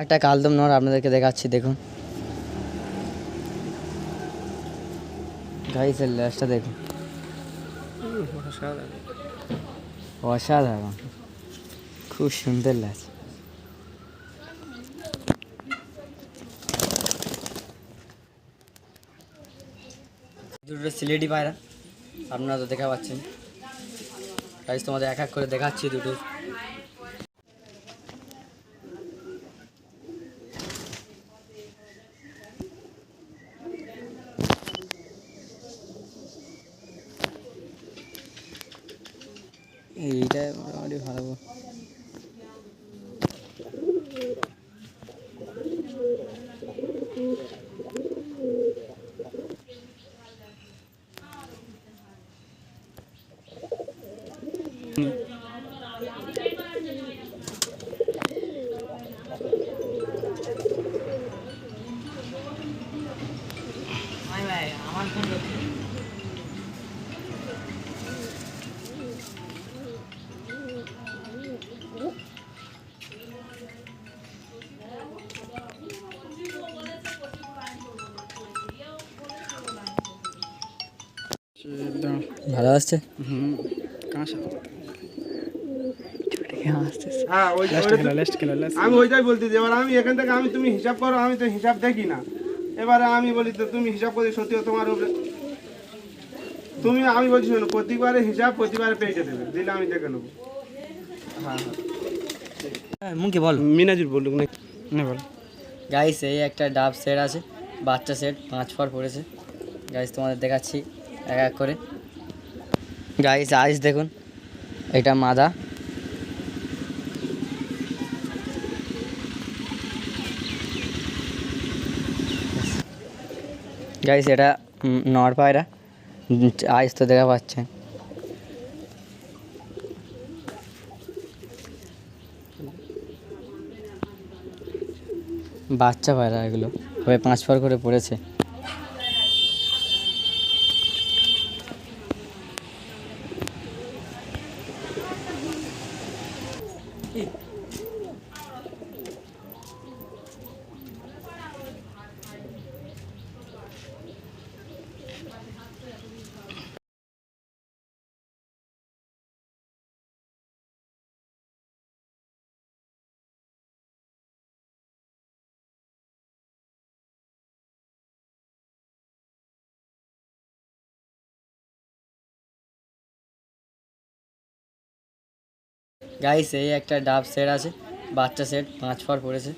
একটা কালদম নর আপনাদেরকে দেখাচ্ছি, দেখুন গাইসের ল্যাজটা দেখুন, অসাধারণ, খুব সুন্দর ল্যাজ। দুটো সিলেটি পায়রা আপনারা তো দেখা পাচ্ছেন। গাইস তোমাদের এক এক করে দেখাচ্ছি দুটো। এইটা মোটামুটি ভালো। ভালো আসছে। আমি ওইটাই বলতেছি। এবার আমি এখান থেকে তুমি হিসাব করো, আমি তো হিসাব দেখি না। এবারে আমি বলি তো তুমি হিসাব করে সত্যি তোমার উপরে তুমি, আমি বলছি শোনো, প্রতিবারে হিসাব প্রতিবারে পেয়ে দেবে, দিলে আমি দেখে নেবো। মুখে বল, মিনাজুর বলুক না বল। গাইস এই একটা ডাব সেট আছে, বাচ্চা সেট 5 পর পড়েছে। গাইস তোমাদের দেখাচ্ছি এক এক করে। গাইস আইস দেখুন, এটা মাদা, গাইস এটা নর পায়রা, আইস তো দেখা পাচ্ছেন। বাচ্চা পায়রা এগুলো, তবে 5 পর করে পড়েছে। গাইস এই একটা ডাব সেট আছে, বাচ্চা সেট 5 পর পড়েছে।